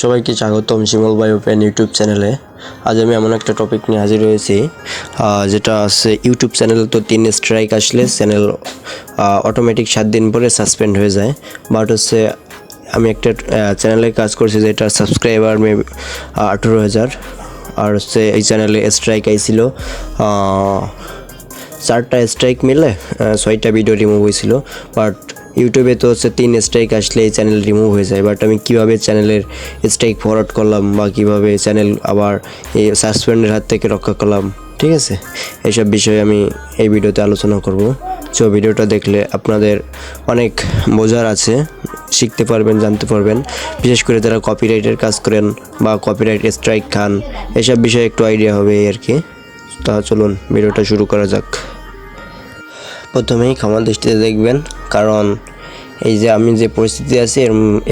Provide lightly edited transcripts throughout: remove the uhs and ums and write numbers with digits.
সবাইকে স্বাগতম শিমল ভাই ওপেন ইউটিউব চ্যানেলে। আজ আমি এমন একটা টপিক নিয়ে হাজির হয়েছি, যেটা আছে ইউটিউব চ্যানেল তো 3 স্ট্রাইক আসলে চ্যানেল অটোমেটিক 7 দিন পরে সাসপেন্ড হয়ে যায়। বাট হচ্ছে আমি একটা চ্যানেলে কাজ করছি যেটা সাবস্ক্রাইবার মেবি 18,000, আর হচ্ছে এই চ্যানেলে স্ট্রাইক আইছিল 4টা স্ট্রাইক মিলে 6টা ভিডিও রিমুভ হয়েছিল। বাট ইউটিউবে তো হচ্ছে 3 স্ট্রাইক আসলে এই চ্যানেল রিমুভ হয়ে যায়। বাট আমি কীভাবে চ্যানেলের স্ট্রাইক ফরওয়ার্ড করলাম বা কীভাবে চ্যানেল আবার এই সাসপেন্ডের হাত থেকে রক্ষা করলাম, ঠিক আছে, এইসব বিষয়ে আমি এই ভিডিওতে আলোচনা করব। সো ভিডিওটা দেখলে আপনাদের অনেক বোঝার আছে, শিখতে পারবেন, জানতে পারবেন। বিশেষ করে যারা কপিরাইটের কাজ করেন বা কপিরাইট স্ট্রাইক খান, এসব বিষয়ে একটু আইডিয়া হবে আর কি। তা চলুন ভিডিওটা শুরু করা যাক। প্রথমেই ক্ষমা দৃষ্টিতে দেখবেন, কারণ এই যে আমি যে পরিস্থিতি আছি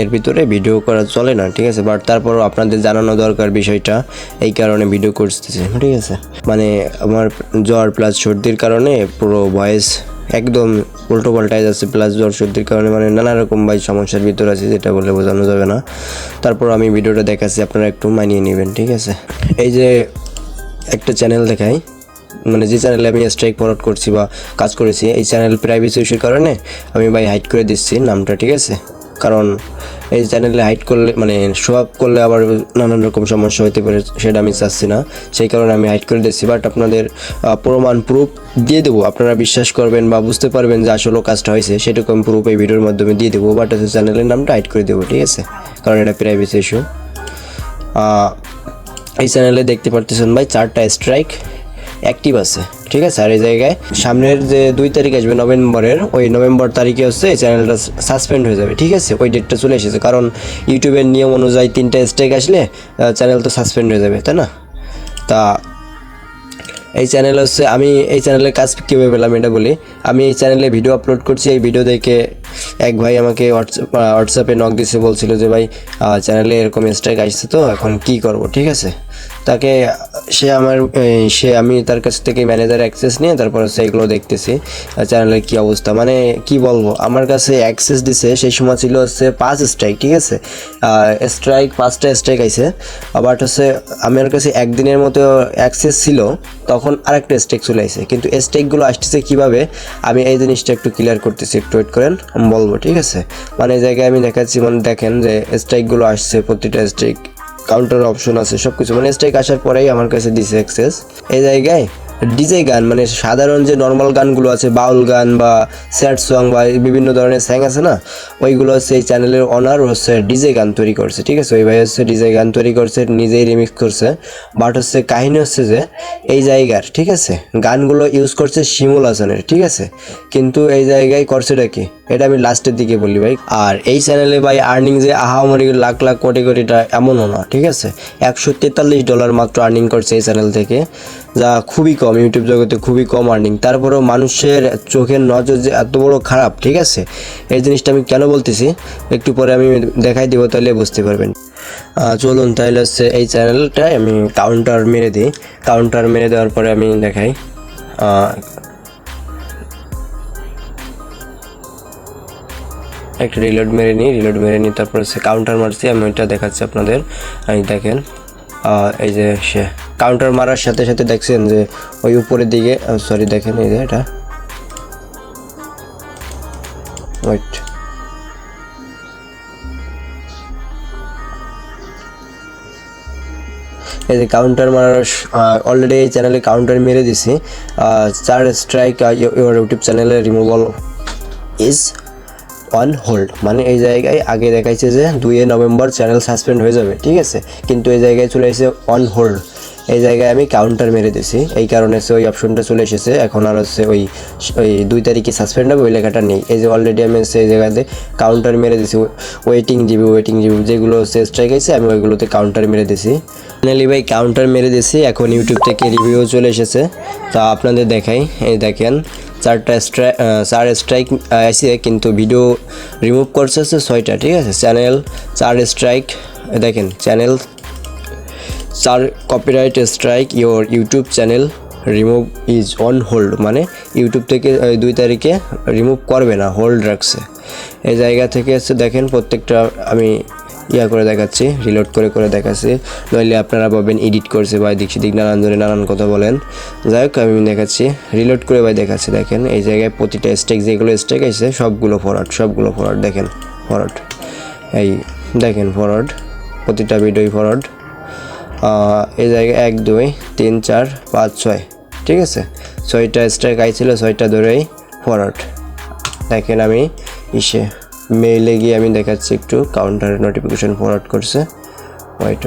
এর ভিতরে ভিডিও করা চলে না, ঠিক আছে। বাট তারপরও আপনাদের জানানো দরকার বিষয়টা, এই কারণে ভিডিও করতেছি, ঠিক আছে। মানে আমার জ্বর প্লাস সর্দির কারণে পুরো ভয়েস একদম উল্টো পাল্টায় যাচ্ছে, প্লাস জ্বর সর্দির কারণে মানে নানা রকম সমস্যার ভিতর আছে, যেটা বলে বোঝানো যাবে না। তারপর আমি ভিডিওটা দেখাচ্ছি, আপনারা একটু মানিয়ে নেবেন, ঠিক আছে। এই যে একটা চ্যানেল দেখাই, মানে যে চ্যানেলে আমি স্ট্রাইক ফরওয়ার্ড করছি বা কাজ করেছি, এই চ্যানেল প্রাইভেসি ইস্যুর কারণে আমি হাইড করে দিচ্ছি নামটা, ঠিক আছে। কারণ এই চ্যানেলে হাইড করলে মানে শো আপ করলে আবার নানান রকম সমস্যা হতে পারে, সেটা আমি চাচ্ছি না, সেই কারণে আমি হাইড করে দিচ্ছি। বাট আপনাদের প্রুফ দিয়ে দেবো, আপনারা বিশ্বাস করবেন বা বুঝতে পারবেন যে আসলে কাজটা হয়েছে, সেটুকু আমি প্রুফ এই ভিডিওর মাধ্যমে দিয়ে দেবো। বাট হচ্ছে চ্যানেলের নামটা হাইড করে দেবো, ঠিক আছে, কারণ এটা প্রাইভেসি ইস্যু। এই চ্যানেলে দেখতে পারতেছেন ভাই 4টা স্ট্রাইক অ্যাক্টিভ আছে, ঠিক আছে। আর এই জায়গায় সামনের যে 2 তারিখ আসবে নভেম্বরের, ওই নভেম্বর তারিখে হচ্ছে এই চ্যানেলটা সাসপেন্ড হয়ে যাবে, ঠিক আছে। ওই ডেটটা চলে এসেছে, কারণ ইউটিউবের নিয়ম অনুযায়ী 3টা স্ট্রাইক আসলে চ্যানেল তো সাসপেন্ড হয়ে যাবে, তাই না। তা এই চ্যানেল হচ্ছে, আমি এই চ্যানেলের কাজ কীভাবে পেলাম এটা বলি। আমি এই চ্যানেলে ভিডিও আপলোড করছি, এই ভিডিও দেখে এক ভাই আমাকে হোয়াটসঅ্যাপে নক দিছে, বলছিল যে ভাই চ্যানেলে এরকম স্ট্রাইক আসছে, তো এখন কী করব, ঠিক আছে। তাকে আমি তার কাছ থেকে ম্যানেজার অ্যাক্সেস নিয়ে তারপর হচ্ছে এগুলো দেখতেছি চ্যানেলের কী অবস্থা। মানে কি বলবো, আমার কাছে অ্যাক্সেস দিছে সেই সময় ছিল হচ্ছে 5 স্ট্রাইক, ঠিক আছে। 5টা স্ট্রাইক আইছে। বাট হচ্ছে আমার কাছে একদিনের মতো অ্যাক্সেস ছিল, তখন আরেকটা স্ট্রাইক চলে আসে। কিন্তু স্ট্রাইকগুলো আসতেছে কীভাবে, আমি এই জিনিসটা একটু ক্লিয়ার করতেছি, একটু ওয়েট করেন, আমি বলবো, ঠিক আছে। মানে এই জায়গায় আমি দেখাচ্ছি, মানে দেখেন যে স্ট্রাইকগুলো আসছে, প্রতিটা স্ট্রাইক কাউন্টার অপশন আছে, সব কিছু, মানে স্ট্রাইক আসার পরেই আমার কাছে দিছে অ্যাক্সেস। এই জায়গায় ডিজে গান, মানে সাধারণ যে নর্মাল গানগুলো আছে, বাউল গান বা স্যাড সং বা বিভিন্ন ধরনের স্যাং আছে না, ওইগুলো হচ্ছে এই চ্যানেলের অনার হচ্ছে ডিজে গান তৈরি করছে, ঠিক আছে। ওই ভাই হচ্ছে ডিজে গান তৈরি করছে, নিজেই রিমিক্স করছে। বাট হচ্ছে কাহিনী হচ্ছে যে এই জায়গার, ঠিক আছে, গানগুলো ইউজ করছে শিমুল হাসানের, ঠিক আছে। কিন্তু এই জায়গায় করছেটা কি, এটা আমি লাস্টের দিকে বলি ভাই। আর এই চ্যানেলে ভাই আর্নিং যে আহামরি লাখ লাখ কোটি কোটিটা এমনও না, ঠিক আছে। $143 মাত্র আর্নিং করছে এই চ্যানেল থেকে, যা খুবই কম, ইউটিউব জগতে খুবই কম আর্নিং। তারপরেও মানুষের চোখের নজর যে এত বড় খারাপ, ঠিক আছে, এই জিনিসটা আমি কেন বলতেছি একটু পরে আমি দেখাই দিব, তাহলে বুঝতে পারবেন। চলুন তাহলে হচ্ছে এই চ্যানেলটায় আমি কাউন্টার মেরে দিই। কাউন্টার মেরে দেওয়ার পরে আমি দেখাই, একটা রিলোড মেরে নিই, তারপর হচ্ছে কাউন্টার মারছি, আমি ওইটা দেখাচ্ছি আপনাদের। আমি দেখেন, এই যে সে কাউন্টার মারার সাথে সাথে দেখছেন যে ওই উপরের দিকে, সরি দেখেন এই যে এটা, ওয়েট, এই যে কাউন্টার মারার অলরেডি এই চ্যানেলে কাউন্টার মেরে দিছি। 4 স্ট্রাইক ইউটিউব চ্যানেলে রিমুভাল ইজ অন হোল্ড, মানে এই জায়গায় আগে দেখাইছে যে 2 নভেম্বর চ্যানেল সাসপেন্ড হয়ে যাবে, ঠিক আছে। কিন্তু এই জায়গায় চলে এসেছে অন হোল্ড, এই জায়গায় আমি কাউন্টার মেরে দিছি, এই কারণে ওই অপশনটা চলে এসেছে। এখন আর হচ্ছে ওই 2 তারিখে সাসপেন্ড হবে ওই লেখাটা নেই। এই যে অলরেডি আমি সেই জায়গাতে কাউন্টার মেরে দিছি, ওয়েটিং রিভিউ যেগুলো হচ্ছে স্ট্রাইক আছে, আমি ওইগুলোতে কাউন্টার মেরে দিছি। ফাইনালি ভাই কাউন্টার মেরে দিছি, এখন ইউটিউব থেকে রিভিউ চলে এসেছে। তা আপনাদের দেখাই, এই দেখেন 4 স্ট্রাইক আসে, কিন্তু ভিডিও রিমুভ করছে হচ্ছে 6টা, ঠিক আছে। চ্যানেল 4 স্ট্রাইক, দেখেন channel 4 copyright strike, your YouTube channel remove is on hold, মানে ইউটিউব থেকে 2 তারিখে রিমুভ করবে না, হোল্ড রাখছে। এই জায়গা থেকে হচ্ছে দেখেন প্রত্যেকটা আমি ইয়া করে দেখাচ্ছি, রিলোড করে করে দেখাচ্ছি, নইলে আপনারা পাবেন এডিট করছে বা এদিক সেদিক নানান জনে নানান কথা বলেন। যাই হোক আমি দেখাচ্ছি, রিলোড করে ভাই দেখাচ্ছি। দেখেন এই জায়গায় প্রতিটা স্ট্রাইক যেগুলো স্ট্রাইক আছে সবগুলো ফরওয়ার্ড দেখেন, ফরওয়ার্ড এই দেখেন ফরওয়ার্ড, প্রতিটা ভিডিওই ফরওয়ার্ড। এই জায়গায় 1 2 3 4 5 6, ঠিক আছে, 6টা স্ট্রাইক আইছিল, 6টা ধরেই ফরওয়ার্ড। দেখেন আমি মেইলে গিয়ে আমি দেখাচ্ছি একটু, কাউন্টারের নোটিফিকেশন ফরওয়ার্ড করছে, ওয়েট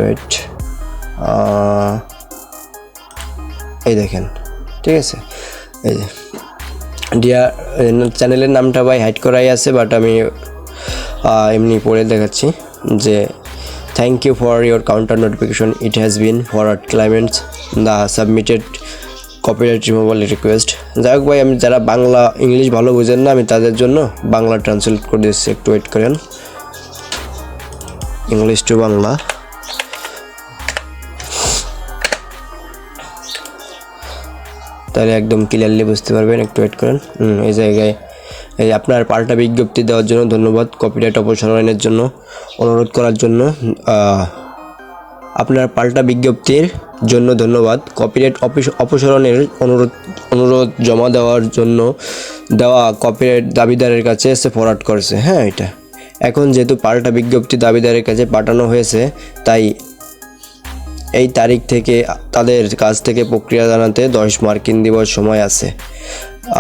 এই দেখেন, ঠিক আছে। এই যে ডিয়ার চ্যানেলের নামটা ভাই হাইড করাই আছে, বাট আমি এমনি পড়ে দেখাচ্ছি যে thank you for your counter notification, it has been forward claimants the submitted copyright removal request. যাই হোক ভাই, আমি যারা বাংলা ইংলিশ ভালো বুঝেন না, আমি তাদের জন্য বাংলা ট্রান্সলেট করে দিচ্ছি, একটু ওয়েট করেন। ইংলিশ টু বাংলা, তাহলে একদম ক্লিয়ারলি বুঝতে পারবেন, একটু ওয়েট করেন। এই জায়গায় এই আপনার পাল্টা বিজ্ঞপ্তি দেওয়ার জন্য ধন্যবাদ, কপিরাইট অপসারণের জন্য অনুরোধ করার জন্য আপনার পাল্টা বিজ্ঞপ্তির জন্য ধন্যবাদ, কপিরাইট অপসারণের অনুরোধ জমা দেওয়ার জন্য দেওয়া কপিরাইট দাবিদারের কাছে এসে ফরওয়ার্ড করছে। হ্যাঁ, এটা এখন যেহেতু পাল্টা বিজ্ঞপ্তি দাবিদারের কাছে পাঠানো হয়েছে, তাই এই তারিখ থেকে তাদের কাছ থেকে প্রক্রিয়া জানাতে 10 মার্কিন দিবস সময় আছে।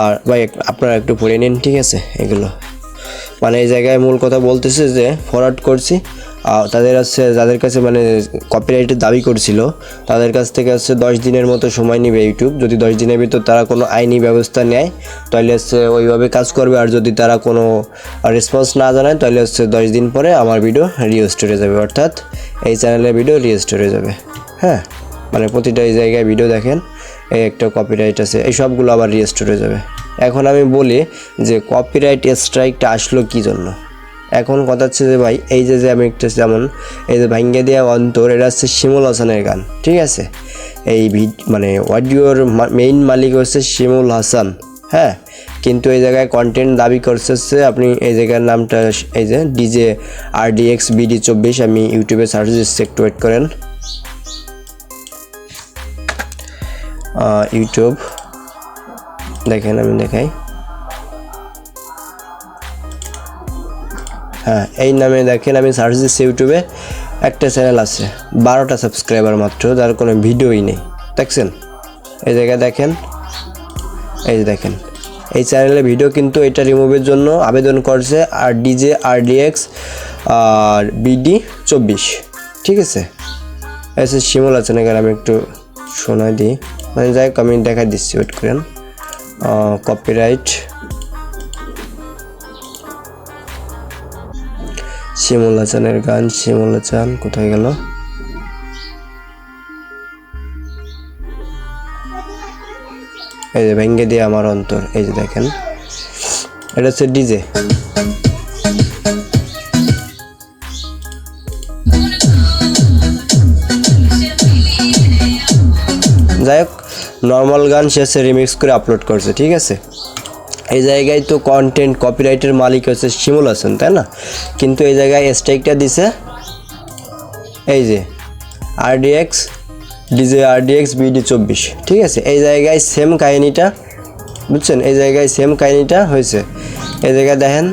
আর ভাই আপনারা একটু পড়ে নিন, ঠিক আছে। এগুলো মানে এই জায়গায় মূল কথা বলতেছে যে ফরওয়ার্ড করছি, তাদের হচ্ছে যাদের কাছে মানে কপিরাইটের দাবি করছিল তাদের কাছ থেকে হচ্ছে 10 দিনের মতো সময় নেবে ইউটিউব। যদি 10 দিনের ভিতর তারা কোনো আইনি ব্যবস্থা নেয় তাহলে হচ্ছে ওইভাবে কাজ করবে, আর যদি তারা কোনো রেসপন্স না জানায় তাহলে হচ্ছে 10 দিন পরে আমার ভিডিও রিস্টোর হয়ে যাবে, অর্থাৎ এই চ্যানেলের ভিডিও রিস্টোর হয়ে যাবে। হ্যাঁ, মানে প্রতিটা এই জায়গায় ভিডিও দেখেন, এই একটা কপিরাইট আছে, এই সবগুলো আবার রিস্টোর হয়ে যাবে। এখন আমি বলি যে কপিরাইট স্ট্রাইকটা আসলো কী জন্য। এখন কথা হচ্ছে যে ভাই এই যে আমি একটা যেমন এই যে ভাঙ্গে দেওয়া অন্তর, এটা হচ্ছে শিমুল হাসানের গান, ঠিক আছে। এই মানে অডিওর মেইন মালিক হচ্ছে শিমুল হাসান। হ্যাঁ, কিন্তু এই জায়গায় কন্টেন্ট দাবি করছে আপনি এই জায়গার নামটা এই যে ডিজে RDX BD24, আমি ইউটিউবে সার্চ দিচ্ছি, একটু ওয়েট করেন। ইউটিউব দেখেন, আমি দেখাই, হ্যাঁ এই নামে দেখেন আমি সার্চ দিচ্ছি ইউটিউবে, একটা চ্যানেল আছে 12টা সাবস্ক্রাইবার মাত্র, যার কোনো ভিডিওই নেই, দেখছেন। এই জায়গায় দেখেন, এই যে দেখেন এই চ্যানেলে ভিডিও, কিন্তু এটা রিমুভের জন্য আবেদন করছে আর ডিজে RDX আর BD24, ঠিক আছে। এসে শিমুল আছে না, আমি একটু শোনাই দিই, মানে যাই হোক আমি দেখা দিচ্ছি, ওয়েট করেন। কপিরাইট শিমুল হাসানের গান, শিমুল হাসান কোথায় গেল, এই যে ভেঙ্গে দিয়ে আমার অন্তর, এই যে দেখেন এটা হচ্ছে ডিজে। যাই হোক নর্মাল গান সে রিমিক্স করে আপলোড করছে, ঠিক আছে। এই জায়গায় তো কন্টেন্ট কপিরাইটের মালিক হচ্ছে শিমুল হাসান, তাই না, কিন্তু এই জায়গায় স্ট্রাইকটা দিছে এই যে ডিজে RDX BD24, ঠিক আছে। এই জায়গায় সেম কাহিনীটা, বুঝছেন, এই জায়গায় সেম কাহিনীটা হয়েছে। এই জায়গায় দেখেন,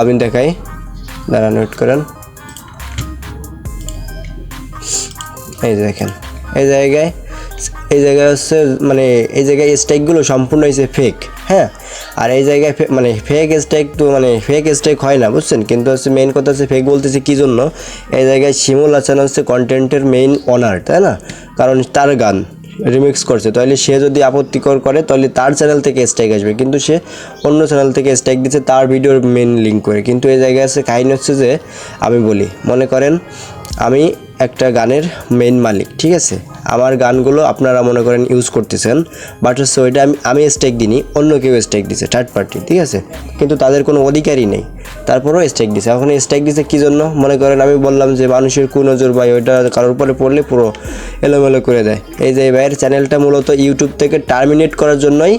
আমি দেখাই, দাঁড়ান ওয়েট করেন, এই যে দেখেন এই জায়গায় হচ্ছে মানে এই জায়গায় স্ট্রাইকগুলো সম্পূর্ণ হয়েছে ফেক। হ্যাঁ, আর এই জায়গায় মানে ফেক স্ট্রাইক তো মানে ফেক স্ট্রাইক হয় না, বুঝছেন, কিন্তু হচ্ছে মেইন কথা হচ্ছে ফেক বলতেছে কী জন্য, এই জায়গায় শিমুল হাসান হচ্ছে কন্টেন্টের মেইন অনার, তাই না, কারণ তার গান রিমিক্স করছে, তাহলে সে যদি আপত্তিকর করে তাহলে তার চ্যানেল থেকে স্ট্রাইক আসবে, কিন্তু সে অন্য চ্যানেল থেকে স্ট্রাইক দিচ্ছে তার ভিডিওর মেইন লিঙ্ক করে। কিন্তু এই জায়গায় আছে কাহিনী হচ্ছে যে আমি বলি, মনে করেন আমি একটা গানের মেইন মালিক, ঠিক আছে, আমার গানগুলো আপনারা মনে করেন ইউজ করতেছেন, বাট হচ্ছে ওইটা আমি স্ট্রাইক দিইনি, অন্য কেউ স্ট্রাইক দিছে, থার্ড পার্টি, ঠিক আছে, কিন্তু তাদের কোনো অধিকারই নেই, তারপরেও স্ট্রাইক দিছে। এখন স্ট্রাইক দিছে কী জন্য, মনে করেন আমি বললাম যে মানুষের কুনজর ভাই ওইটা কারোর উপরে পড়লে পুরো এলোমেলো করে দেয়। এই যে ভাইয়ের চ্যানেলটা মূলত ইউটিউব থেকে টার্মিনেট করার জন্যই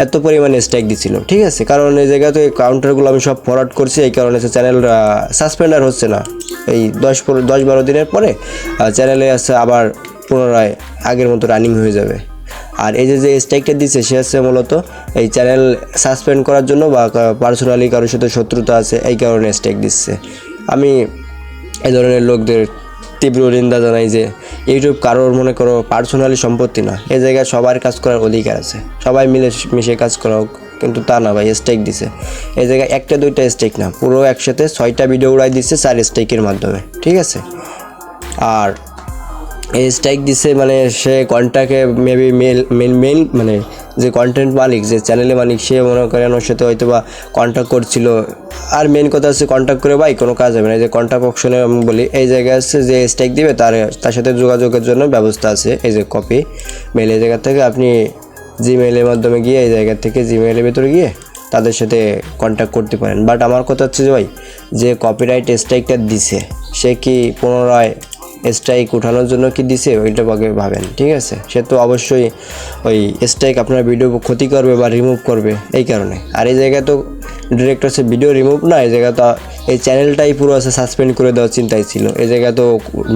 এত পরিমাণে স্ট্রাইক দিছিল, ঠিক আছে। কারণ এই জায়গাতে কাউন্টারগুলো আমি সব ফরওয়ার্ড করছি, এই কারণে চ্যানেল সাসপেন্ডার হচ্ছে না। এই 10-12 দিনের পরে চ্যানেলে আছে আবার পুনরায় আগের মতো রানিং হয়ে যাবে। আর এই যে স্ট্রাইকটা দিচ্ছে সে আছে মূলত এই চ্যানেল সাসপেন্ড করার জন্য বা পার্সোনালি কারোর সাথে শত্রুতা আছে এই কারণে স্ট্রাইক দিচ্ছে। আমি এই ধরনের লোকদের তীব্র নিন্দা জানাই যে ইউটিউব কারোর মনে করো পার্সোনালি সম্পত্তি না, এই জায়গায় সবার কাজ করার অধিকার আছে, সবাই মিলে মিশে কাজ করা হোক, কিন্তু তা না ভাই, স্ট্রাইক দিছে এই জায়গায় 1-2টা স্ট্রাইক না, পুরো একসাথে 6টা ভিডিও উড়াই দিচ্ছে 4 স্ট্রাইকের মাধ্যমে, ঠিক আছে। আর এই স্ট্রাইক দিছে মানে সে কন্ট্যাক্টে মেবি মেন মানে যে কন্টেন্ট মালিক, যে চ্যানেলের মালিক, সে মনে করেন ওর সাথে হয়তো বা কন্ট্যাক্ট করছিল। আর মেন কথা হচ্ছে কন্ট্যাক্ট করে ভাই কোনো কাজ হবে না। এই যে কন্ট্যাক্ট অপশনে আমি বলি এই জায়গায় আছে যে স্ট্রাইক দিবে তার সাথে যোগাযোগের জন্য ব্যবস্থা আছে, এই যে কপি মেল, এই জায়গা থেকে আপনি জিমেইলের মাধ্যমে গিয়ে এই জায়গা থেকে জিমেইলের ভিতরে গিয়ে তাদের সাথে কন্ট্যাক্ট করতে পারেন। বাট আমার কথা হচ্ছে যে ভাই, যে কপিরাইট স্ট্রাইকটা দিছে সে কি পুনরায় স্ট্রাইক উঠানোর জন্য কি দিছে ওইটা আগে ভাবেন, ঠিক আছে। সে তো অবশ্যই ওই স্ট্রাইক আপনার ভিডিও ক্ষতি করবে বা রিমুভ করবে এই কারণে। আর এই জায়গায় তো ডিরেক্ট হচ্ছে ভিডিও রিমুভ না, এই জায়গা তো এই চ্যানেলটাই পুরো আছে সাসপেন্ড করে দেওয়ার চিন্তাই ছিল। এই জায়গায় তো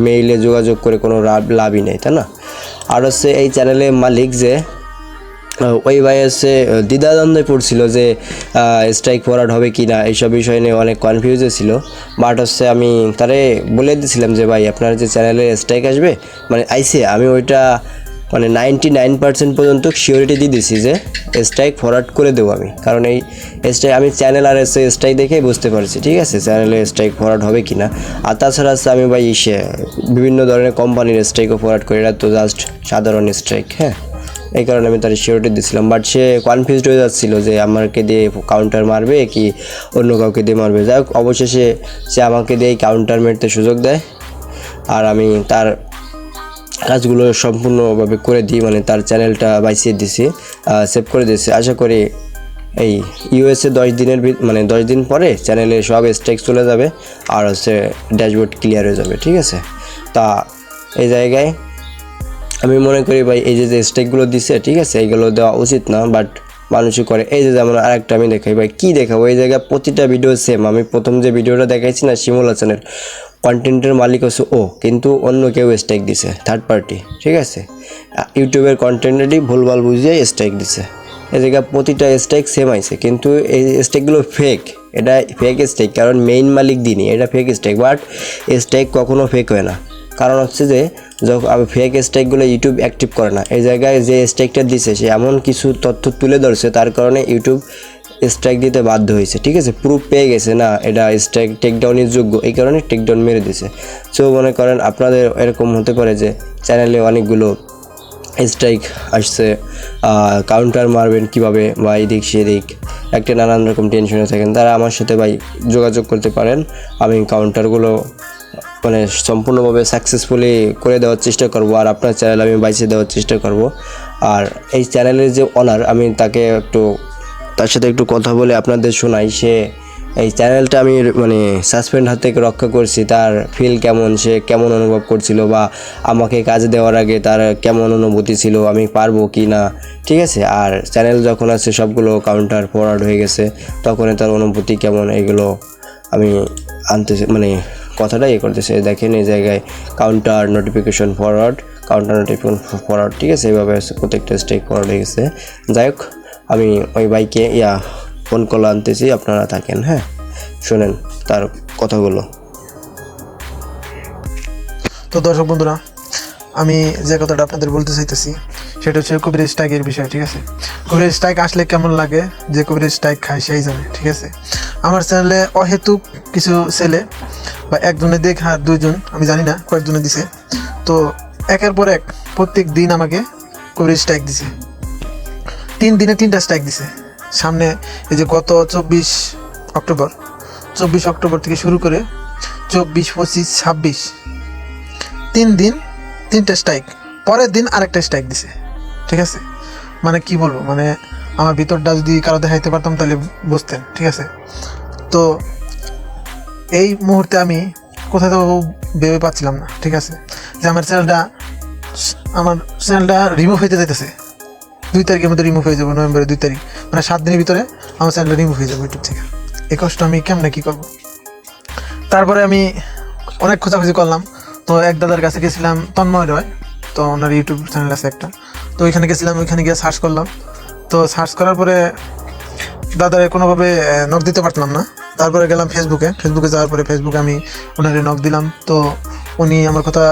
মেইলে যোগাযোগ করে কোনো লাভই নেই, তাই না। আর হচ্ছে এই চ্যানেলের মালিক যে ওই ভাই হচ্ছে দ্বিধাদ্বন্দ্বে পড়ছিল যে স্ট্রাইক ফরওয়ার্ড হবে কি না, এইসব বিষয় নিয়ে অনেক কনফিউজে ছিল। বাট হচ্ছে আমি তারে বলে দিয়েছিলাম যে ভাই আপনার যে চ্যানেলে স্ট্রাইক আসবে মানে আইসে, আমি ওইটা মানে 99% পর্যন্ত শিওরিটি দিয়ে দিছি যে স্ট্রাইক ফরওয়ার্ড করে দেবো আমি। কারণ এই স্ট্রাইক আমি চ্যানেল আর স্ট্রাইক দেখেই বুঝতে পারছি, ঠিক আছে, চ্যানেলে স্ট্রাইক ফরওয়ার্ড হবে কি না। আর তাছাড়া হচ্ছে আমি ভাই বিভিন্ন ধরনের কোম্পানির স্ট্রাইকও ফরওয়ার্ড করি, এটা তো জাস্ট সাধারণ স্ট্রাইক, হ্যাঁ। এই কারণে আমি তার শিওরিটি দিচ্ছিলাম। বাট সে কনফিউজড হয়ে যাচ্ছিল যে আমাকে দিয়ে কাউন্টার মারবে কি অন্য কাউকে দিয়ে মারবে। যাই হোক, অবশেষে সে আমাকে দিয়ে কাউন্টার মারতে সুযোগ দেয় আর আমি তার কাজগুলো সম্পূর্ণভাবে করে দিই, মানে তার চ্যানেলটা বাইসিয়ে দিছি, সেভ করে দিয়েছি। আশা করি এই ইউএসএ 10 দিন পরে চ্যানেলে সব স্ট্রাইক চলে যাবে আর হচ্ছে ড্যাশবোর্ড ক্লিয়ার হয়ে যাবে, ঠিক আছে। তা এই জায়গায় আমি মনে করি ভাই এই যে স্ট্রাইকগুলো দিছে, ঠিক আছে, এইগুলো দেওয়া উচিত না, বাট মানুষই করে। এই যে যেমন আরেকটা আমি দেখাই ভাই, কী দেখাবো, এই জায়গায় প্রতিটা ভিডিও সেম। আমি প্রথম যে ভিডিওটা দেখাইছি না শিমুল হাসানের, কন্টেন্টের মালিক হচ্ছে ও, কিন্তু অন্য কেউ স্ট্রাইক দিছে, থার্ড পার্টি, ঠিক আছে। ইউটিউবের কন্টেন্টেরই ভুলভাল বুঝিয়ে স্ট্রাইক দিছে। এই জায়গায় প্রতিটা স্ট্রাইক সেম আইছে, কিন্তু এই স্ট্রাইকগুলো ফেক, এটা ফেক স্ট্রাইক, কারণ মেইন মালিক দিনই এটা ফেক স্ট্রাইক। বাট স্ট্রাইক কখনো ফেক হয় না, কারণ হচ্ছে যে যখন ফেক স্ট্রাইকগুলো ইউটিউব অ্যাক্টিভ করে না। এই জায়গায় যে স্ট্রাইকটা দিছে সে এমন কিছু তথ্য তুলে ধরছে তার কারণে ইউটিউব স্ট্রাইক দিতে বাধ্য হয়েছে, ঠিক আছে। প্রুফ পেয়ে গেছে না এটা স্ট্রাইক টেকডাউনের যোগ্য, এই কারণে টেকডাউন মেরে দিছে। সো মনে করেন আপনাদের এরকম হতে পারে যে চ্যানেলে অনেকগুলো স্ট্রাইক আসছে, কাউন্টার মারবেন কীভাবে বা এদিক সেদিক একটা নানান রকম টেনশনে থাকেন, তারা আমার সাথে ভাই যোগাযোগ করতে পারেন। আমি কাউন্টারগুলো মানে সম্পূর্ণভাবে সাকসেসফুলি করে দেওয়ার চেষ্টা করব আর আপনার চ্যানেল আমি বাইসে দেওয়ার চেষ্টা করব। আর এই চ্যানেলের যে ওনার, আমি তার সাথে একটু কথা বলে আপনাদের শোনাই। সে এই চ্যানেলটা আমি মানে সাসপেন্ড হাত থেকে রক্ষা করছি, তার ফিল কেমন, সে কেমন অনুভব করছিল বা আমাকে কাজ দেওয়ার আগে তার কেমন অনুভূতি ছিল, আমি পারবো কি না, ঠিক আছে। আর চ্যানেল যখন আছে সবগুলো কাউন্টার ফরওয়ার্ড হয়ে গেছে তখন তার অনুভূতি কেমন এইগুলো আমি আনতেছি, মানে কথাটা করতেছে। দেখেন এই জায়গায় কাউন্টার নোটিফিকেশন ফরওয়ার্ড, ঠিক আছে, এইভাবে প্রত্যেকটা স্ট্রাইক ফরওয়ার্ড হয়ে গেছে। যাই হোক, আমি ওই বাইকে ফোন কল আনতেছি, আপনারা থাকেন, হ্যাঁ, শোনেন তার কথাগুলো। তো দর্শক বন্ধুরা, আমি যে কথাটা আপনাদের বলতে চাইতেছি সেটা হচ্ছে কপিরাইট স্ট্রাইকের বিষয়, ঠিক আছে। কপিরাইট স্ট্রাইক আসলে কেমন লাগে, যে কপিরাইট স্ট্রাইক খায় সেই জানে, ঠিক আছে। আমার চ্যানেলে অহেতুক কিছু ছেলে বা একজনে দেখ আর দুইজন, আমি জানি না কয়েকজনে দিছে, তো একের পর এক প্রত্যেক দিন আমাকে কপিরাইট স্ট্রাইক দিছে। 3 দিনে 3টা স্ট্রাইক দিছে। সামনে এই যে গত 24 অক্টোবর থেকে শুরু করে 24, 25, 26 3 দিন 3টা স্ট্রাইক, পরের দিন আরেকটা স্ট্রাইক দিছে, ঠিক আছে। মানে কি বলবো, মানে আমার ভিতরটা যদি কারো দেখাইতে পারতাম তাহলে বুঝতেন, ঠিক আছে। তো এই মুহূর্তে আমি কোথায় যাবো ভেবে পাচ্ছিলাম না, ঠিক আছে, যে আমার চ্যানেলটা রিমুভ হইতে যেতেছে, 2 তারিখের মধ্যে রিমুভ হয়ে যাবো, নভেম্বরের 2 তারিখ, মানে 7 দিনের ভিতরে আমার চ্যানেলটা রিমুভ হয়ে যাবে ইউটিউব থেকে। এই কষ্ট আমি কেমনে কী করবো। তারপরে আমি অনেক খোঁজাখুঁজি করলাম, তো এক দাদার কাছে গেছিলাম, তন্ময় রয়, তো ওনার ইউটিউব চ্যানেল আছে একটা, তো ওইখানে গেছিলাম, ওইখানে গিয়ে সার্চ করলাম। তো সার্চ করার পরে দাদারে কোনোভাবে নক দিতে পারলাম না। তারপরে গেলাম ফেসবুকে যাওয়ার পরে ফেসবুকে আমি ওনারে নক দিলাম, তো উনি আমার কথা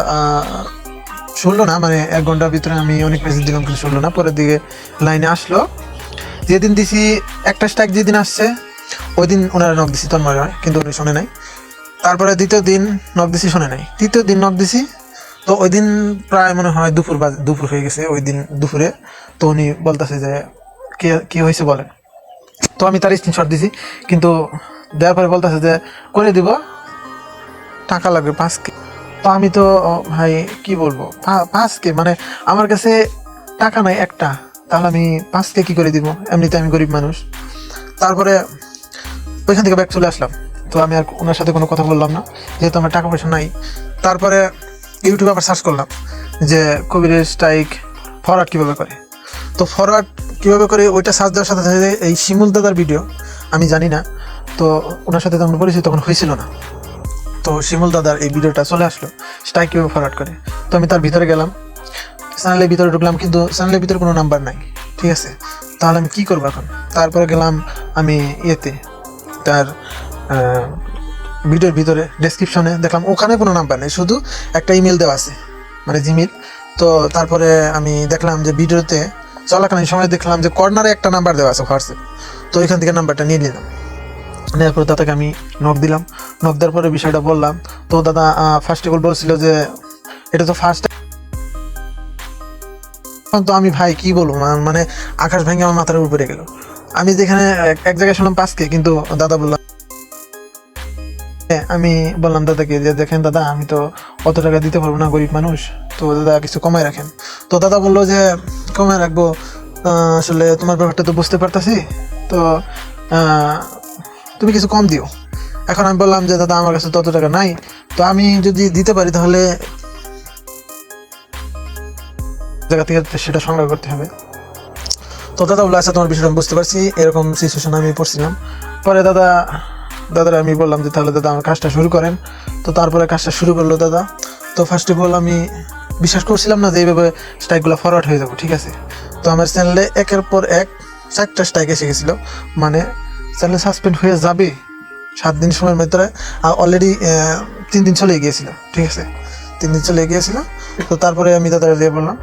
শুনলো না, মানে 1 ঘন্টার ভিতরে আমি অনেক মেসেজ দিলাম কিন্তু শুনলো না। পরের দিকে লাইনে আসলো, যেদিন দিছি একটা স্ট্রাইক যেদিন আসছে ওই দিন ওনারা নক দিছি তন্ময় হয়, কিন্তু উনি শোনে নাই। তারপরে দ্বিতীয় দিন নক দিছি, শোনে নাই। তৃতীয় দিন নক দিছি, তো ওই দিন প্রায় মনে হয় দুপুর হয়ে গেছে ওই দিন দুপুরে। তো উনি বলতেছে যে কি হয়েছে বলেন। তো আমি তার স্ক্রিনশট দিছি, কিন্তু দেওয়ার পরে বলতেছে যে করে দিব, টাকা লাগবে 5K। তো আমি তো ভাই কি বলবো, 5K মানে আমার কাছে টাকা নাই একটা, তাহলে আমি 5K কি করে দিব, এমনিতে আমি গরিব মানুষ। তারপরে ওইখান থেকে ব্যাক চলে আসলাম। তো আমি আর ওনার সাথে কোনো কথা বললাম না, যেহেতু আমার টাকা পয়সা নাই। তারপরে ইউটিউবে আবার সার্চ করলাম যে কবিরের স্ট্রাইক ফরওয়ার্ড কীভাবে করে। তো ফরওয়ার্ড কীভাবে করে ওইটা সার্চ দেওয়ার সাথে সাথে এই শিমুল দাদার ভিডিও, আমি জানি না, তো ওনার সাথে তখন পরিচয় তখন হয়েছিল না। তো শিমুল দাদার এই ভিডিওটা চলে আসলো, স্ট্রাইক কীভাবে ফরওয়ার্ড করে। তো আমি তার ভিতরে গেলাম, চ্যানেলের ভিতরে ঢুকলাম, কিন্তু চ্যানেলের ভিতরে কোনো নাম্বার নাই। ঠিক আছে, তাহলে আমি কী করবো এখন। তারপরে গেলাম আমি ইয়েতে, তার ভিডিওর ভিতরে ডেসক্রিপশনে দেখলাম ওখানে কোনো নাম্বার নেই, শুধু একটা ইমেল দেওয়া আছে, মানে জিমেল। তো তারপরে আমি দেখলাম যে ভিডিওতে চলাকালীন সময় দেখলাম যে কর্নারে একটা নাম্বার দেওয়া আছে হোয়াটসঅ্যাপ। তো ওইখান থেকে নাম্বারটা নিয়ে নিলাম, নেওয়ার পরে দাদাকে আমি নক দিলাম। নক দেওয়ার পরে বিষয়টা বললাম। তো দাদা ফার্স্ট অফ অল বলছিল যে এটা তো ফার্স্ট। তো আমি ভাই কি বলবো, মানে আকাশ ভেঙে আমার মাথার উপরে গেল। আমি যেখানে এক জায়গায় শুনলাম 5K, কিন্তু দাদা বললাম, আমি বললাম দাদাকে যে দেখেন দাদা, আমি তো অত টাকা দিতে পারবো না, গরিব মানুষ, তো দাদা কিছু কমায় রাখেন। তো দাদা বললো যে কমায় রাখবো, আসলে তোমার ব্যাপারটা তো বুঝতে পারতাছি, তো তুমি কিছু কম দিও। এখন আমি বললাম যে দাদা আমার কাছে তত টাকা নাই, তো আমি যদি দিতে পারি তাহলে জায়গা থেকে সেটা সংগ্রহ করতে হবে। তো দাদা বললো আচ্ছা তোমার বিষয়টা আমি বুঝতে পারছি, এরকম সিচুয়েশন আমি পড়ছিলাম। পরে দাদার আমি বললাম যে তাহলে দাদা আমার কাজটা শুরু করেন। তো তারপরে কাজটা শুরু করলো দাদা। তো ফার্স্ট অফ অল আমি বিশ্বাস করছিলাম না যে এইভাবে স্ট্রাইকগুলো ফরওয়ার্ড হয়ে যাবো। ঠিক আছে, তো আমার চ্যানেলে একের পর এক 4টা স্ট্রাইক এসে গেছিলো, মানে চ্যানেল সাসপেন্ড হয়ে যাবে 7 দিন সময়ের ভিতরে। অলরেডি 3 দিন চলে গিয়েছিল। ঠিক আছে, 3 দিন চলে গিয়েছিল। তো তারপরে আমি দাদার দিয়ে বললাম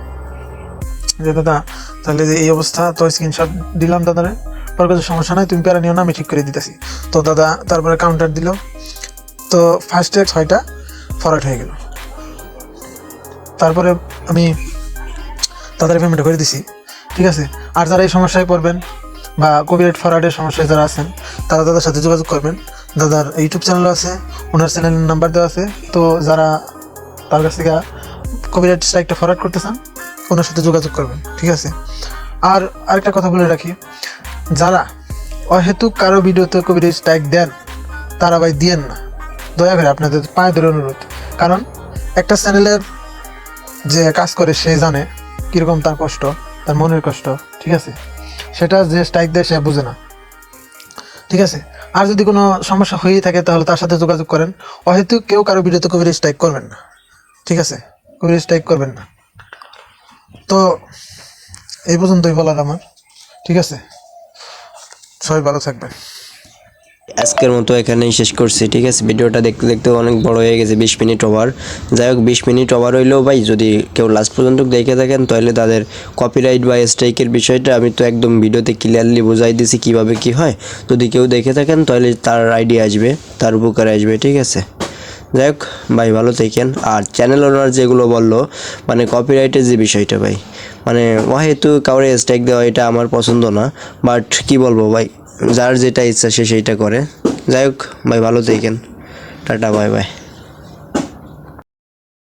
যে দাদা তাহলে যে এই অবস্থা, তো স্ক্রিনশট দিলাম দাদারে। পরে কিছু সমস্যা নাই, তুমি প্যারা নিও না, আমি ঠিক করে দিতেছি। তো দাদা তারপরে কাউন্টার দিল, তো ফার্স্টে 6টা ফরওয়ার্ড হয়ে গেল। তারপরে আমি তাদের পেমেন্ট করে দিছি। ঠিক আছে, আর যারা এই সমস্যায় পড়বেন বা কপিরাইট ফরওয়ার্ডের সমস্যায় যারা আছেন, তারা দাদার সাথে যোগাযোগ করবেন। দাদার ইউটিউব চ্যানেল আছে, ওনার চ্যানেলের নাম্বার দেওয়া আছে। তো যারা তার কাছ থেকে কপিরাইট স্ট্রাইকটা ফরওয়ার্ড করতে চান, ওনার সাথে যোগাযোগ করবেন। ঠিক আছে, আর আরেকটা কথা বলে রাখি, যারা অহেতুক কারো ভিডিওতে কপিরাইট স্ট্রাইক দেন, তারা ভাই দিয়েন না, দয়া করে আপনাদের পায়ে ধরে অনুরোধ। কারণ একটা চ্যানেলের যে কাজ করে সে জানে কীরকম তার কষ্ট, তার মনের কষ্ট। ঠিক আছে, সেটা যে স্ট্রাইক দেয় সে বোঝে না। ঠিক আছে, আর যদি কোনো সমস্যা হয়েই থাকে তাহলে তার সাথে যোগাযোগ করেন। অহেতুক কেউ কারো ভিডিওতে কপিরাইট স্ট্রাইক করবেন না। ঠিক আছে, কপিরাইট স্ট্রাইক করবেন না। তো এই পর্যন্তই বলার আমার। ঠিক আছে, সবাই ভালো থাকবেন। আজকের মতো এখানেই শেষ করছি। ঠিক আছে, ভিডিওটা দেখতে দেখতে অনেক বড় হয়ে গেছে, 20 মিনিট ওভার। যাই হোক, 20 মিনিট ওভার হইলেও ভাই যদি কেউ লাস্ট পর্যন্ত দেখে থাকেন, তাহলে তাদের কপিরাইট বা স্ট্রাইকের বিষয়টা আমি তো একদম ভিডিওতে ক্লিয়ারলি বোঝাই দিছি কীভাবে কী হয়। যদি কেউ দেখে থাকেন তাহলে তার আইডিয়া আসবে, তার উপকারে আসবে। ঠিক আছে, যাই হোক ভাই, ভালো থাকেন। আর চ্যানেল ওনার যেগুলো বললো, মানে কপিরাইটের যে বিষয়টা ভাই, মানে যেহেতু কাউরে স্ট্রাইক দেওয়া, এটা আমার পছন্দ না। বাট কি বলবো ভাই, যার যেটা ইচ্ছা সে সেইটা করে। যাই হোক ভাই, ভালো থাকেন, টাটা, বাই বাই।